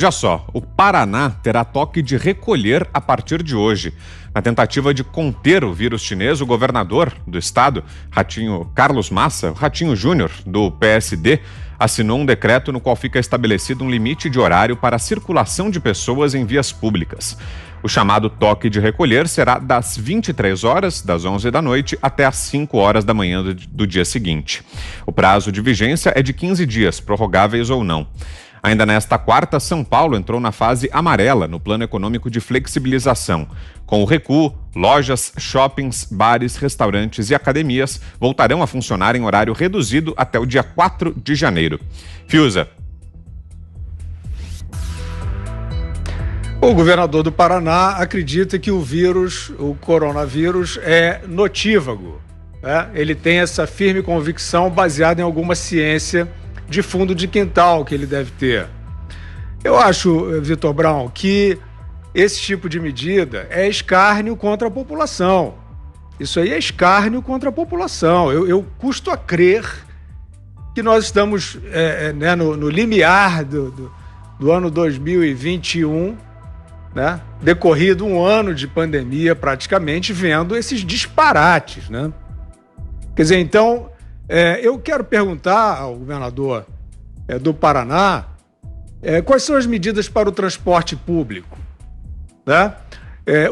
Já só, o Paraná terá toque de recolher a partir de hoje. Na tentativa de conter o vírus chinês, o governador do estado, Carlos Massa, Ratinho Júnior, do PSD, assinou um decreto no qual fica estabelecido um limite de horário para a circulação de pessoas em vias públicas. O chamado toque de recolher será das 23 horas, das 11 da noite, até às 5 horas da manhã do dia seguinte. O prazo de vigência é de 15 dias, prorrogáveis ou não. Ainda nesta quarta, São Paulo entrou na fase amarela no plano econômico de flexibilização. Com o recuo, lojas, shoppings, bares, restaurantes e academias voltarão a funcionar em horário reduzido até o dia 4 de janeiro. Fiuza. O governador do Paraná acredita que o coronavírus, é notívago, né? Ele tem essa firme convicção baseada em alguma ciência de fundo de quintal que ele deve ter. Eu acho, Vitor Brown, que esse tipo de medida é escárnio contra a população. Isso aí é escárnio contra a população. Eu custo a crer que nós estamos no limiar do ano 2021, né? Decorrido um ano de pandemia praticamente, vendo esses disparates, né? Quer dizer, então, eu quero perguntar ao governador do Paraná quais são as medidas para o transporte público, né?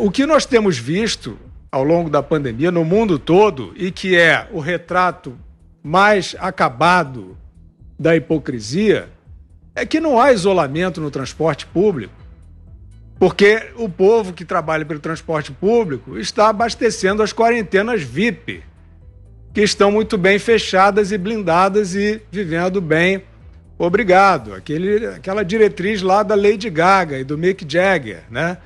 O que nós temos visto ao longo da pandemia no mundo todo, e que é o retrato mais acabado da hipocrisia, é que não há isolamento no transporte público, porque o povo que trabalha pelo transporte público está abastecendo as quarentenas VIP, que estão muito bem fechadas e blindadas e vivendo bem, obrigado. Aquela diretriz lá da Lady Gaga e do Mick Jagger, né?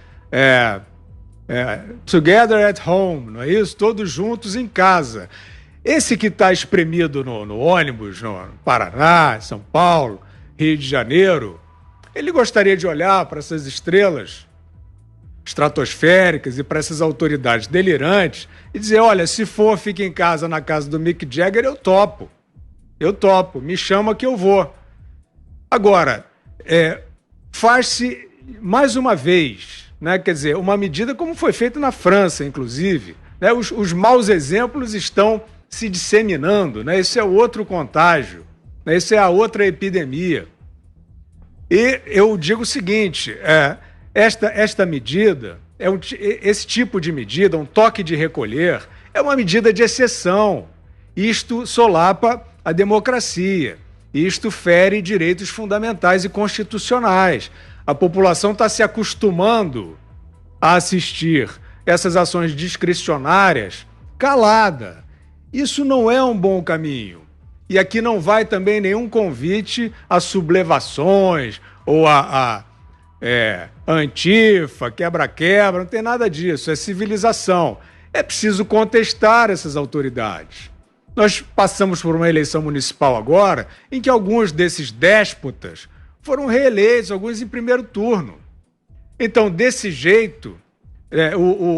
Together at home, não é isso? Todos juntos em casa. Esse que está espremido no ônibus, no Paraná, São Paulo, Rio de Janeiro, ele gostaria de olhar para essas estrelas estratosféricas e para essas autoridades delirantes e dizer, olha, se for, fique em casa, na casa do Mick Jagger, eu topo, me chama que eu vou. Agora, faz-se mais uma vez, né? Quer dizer, uma medida como foi feita na França, inclusive, né? Os maus exemplos estão se disseminando, né? Esse é outro contágio, né? Essa é a outra epidemia. E eu digo o seguinte, esta medida, esse tipo de medida, um toque de recolher, é uma medida de exceção. Isto solapa a democracia. Isto fere direitos fundamentais e constitucionais. A população está se acostumando a assistir essas ações discricionárias calada. Isso não é um bom caminho. E aqui não vai também nenhum convite a sublevações ou a antifa, quebra-quebra, não tem nada disso, é civilização. É preciso contestar essas autoridades. Nós passamos por uma eleição municipal agora em que alguns desses déspotas foram reeleitos, alguns em primeiro turno. Então, desse jeito,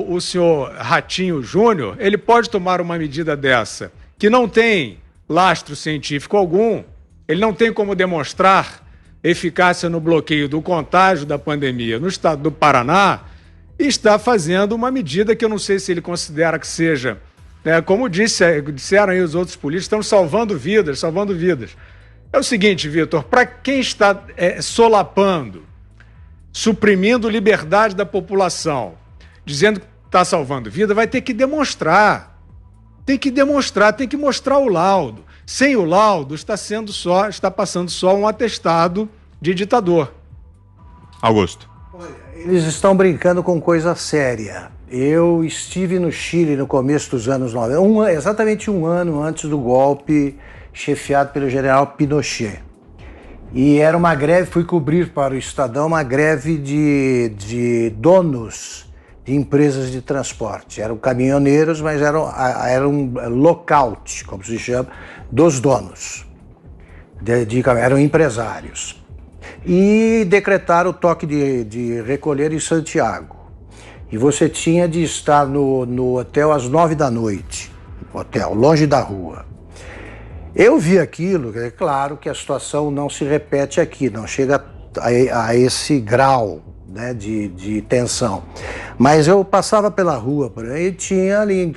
o senhor Ratinho Júnior, ele pode tomar uma medida dessa, que não tem lastro científico algum, ele não tem como demonstrar eficácia no bloqueio do contágio da pandemia no estado do Paraná, e está fazendo uma medida que eu não sei se ele considera que seja, como disseram aí os outros políticos, estamos salvando vidas. É o seguinte, Vitor, para quem está solapando, suprimindo liberdade da população, dizendo que está salvando vida, vai ter que demonstrar. Tem que mostrar o laudo. Sem o laudo, está passando só um atestado de ditador. Augusto. Eles estão brincando com coisa séria. Eu estive no Chile no começo dos anos 90, exatamente um ano antes do golpe chefiado pelo general Pinochet. E era uma greve, fui cobrir para o Estadão uma greve de donos de empresas de transporte. Eram caminhoneiros, mas eram lockout, como se chama, dos donos. Eram empresários. E decretaram o toque de recolher em Santiago. E você tinha de estar no hotel às 9 da noite, hotel, longe da rua. Eu vi aquilo, é claro que a situação não se repete aqui, não chega a esse grau, né, de tensão. Mas eu passava pela rua por aí, tinha ali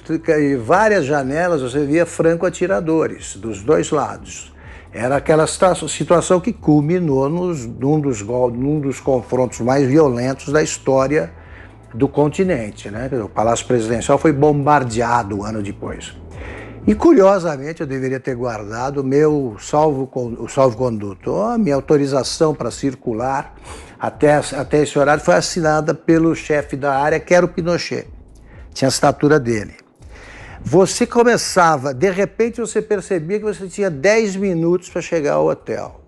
várias janelas, você via franco-atiradores dos dois lados. Era aquela situação que culminou num dos confrontos mais violentos da história do continente, né? O Palácio Presidencial foi bombardeado um ano depois. E, curiosamente, eu deveria ter guardado o meu salvo-conduto. A minha autorização para circular até esse horário foi assinada pelo chefe da área, que era o Pinochet. Tinha a assinatura dele. Você começava, de repente você percebia que você tinha 10 minutos para chegar ao hotel.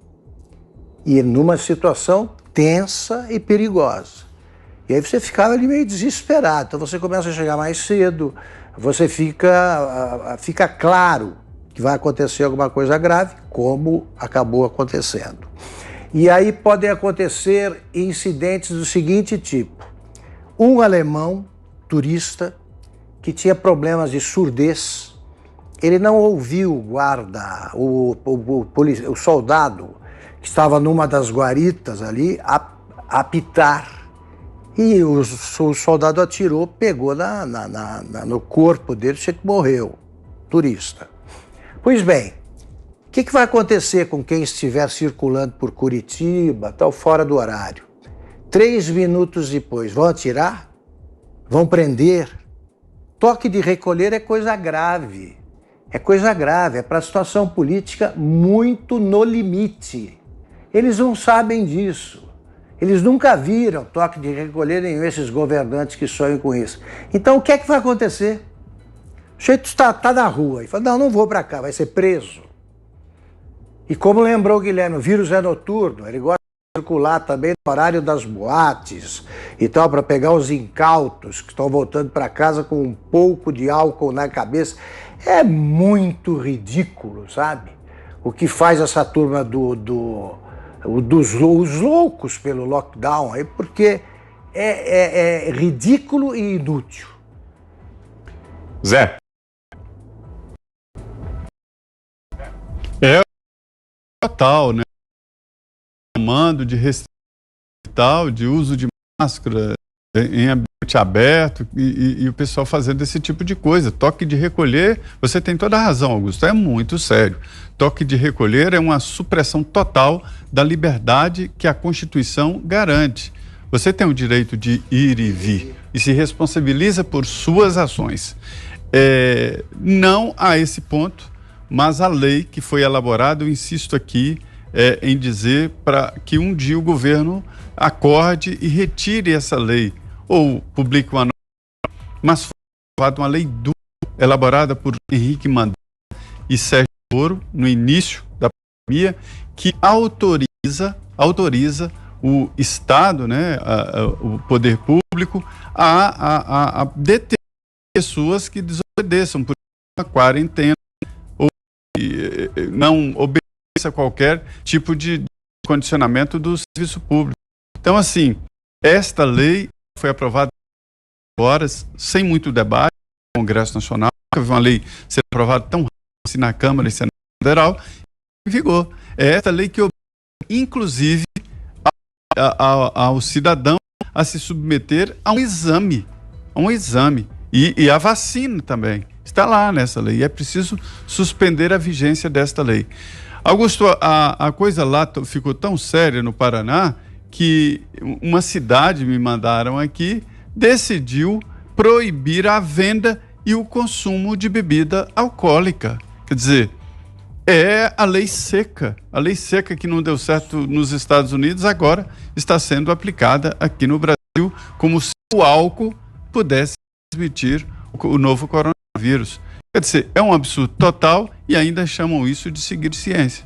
E numa situação tensa e perigosa. E aí você ficava ali meio desesperado. Então você começa a chegar mais cedo, você fica claro que vai acontecer alguma coisa grave, como acabou acontecendo. E aí podem acontecer incidentes do seguinte tipo. Um alemão, turista, que tinha problemas de surdez, ele não ouviu o guarda, o soldado que estava numa das guaritas ali apitar. E o soldado atirou, pegou no corpo dele, que morreu, turista. Pois bem, o que vai acontecer com quem estiver circulando por Curitiba, tal, fora do horário? 3 minutos depois, vão atirar? Vão prender? Toque de recolher é coisa grave. É coisa grave, é para a situação política muito no limite. Eles não sabem disso. Eles nunca viram toque de recolher nenhum, esses governantes que sonham com isso. Então o que é que vai acontecer? O sujeito está na rua e fala, não vou para cá, vai ser preso. E como lembrou o Guilherme, o vírus é noturno, ele gosta de circular também no horário das boates e tal, para pegar os incautos que estão voltando para casa com um pouco de álcool na cabeça. É muito ridículo, sabe? O que faz essa turma dos loucos pelo lockdown, aí, porque é ridículo e inútil. Zé. É total, né? Mando de restrição de uso de máscara em ambiente aberto e o pessoal fazendo esse tipo de coisa. Toque de recolher, você tem toda a razão, Augusto, é muito sério. Toque de recolher é uma supressão total da liberdade que a Constituição garante. Você tem o direito de ir e vir e se responsabiliza por suas ações. Não a esse ponto, mas a lei que foi elaborada, eu insisto aqui em dizer para que um dia o governo acorde e retire essa lei, ou publique uma nova, mas foi aprovada uma lei dura, elaborada por Henrique Mandetta e Sérgio Moro, no início da pandemia, que autoriza o Estado, né, o poder público, a deter pessoas que desobedeçam por uma quarentena ou não obedecem a qualquer tipo de condicionamento do serviço público. Então, assim, esta lei foi aprovada agora, sem muito debate, no Congresso Nacional, nunca vi uma lei ser aprovada tão rápido assim na Câmara e Senado Federal, em vigor. É esta lei que obriga, inclusive, ao cidadão a se submeter a um exame. E a vacina também está lá nessa lei. É preciso suspender a vigência desta lei. Augusto, a coisa lá ficou tão séria no Paraná que uma cidade, me mandaram aqui, decidiu proibir a venda e o consumo de bebida alcoólica. Quer dizer, é a lei seca que não deu certo nos Estados Unidos, agora está sendo aplicada aqui no Brasil, como se o álcool pudesse transmitir o novo coronavírus. Quer dizer, é um absurdo total e ainda chamam isso de seguir ciência.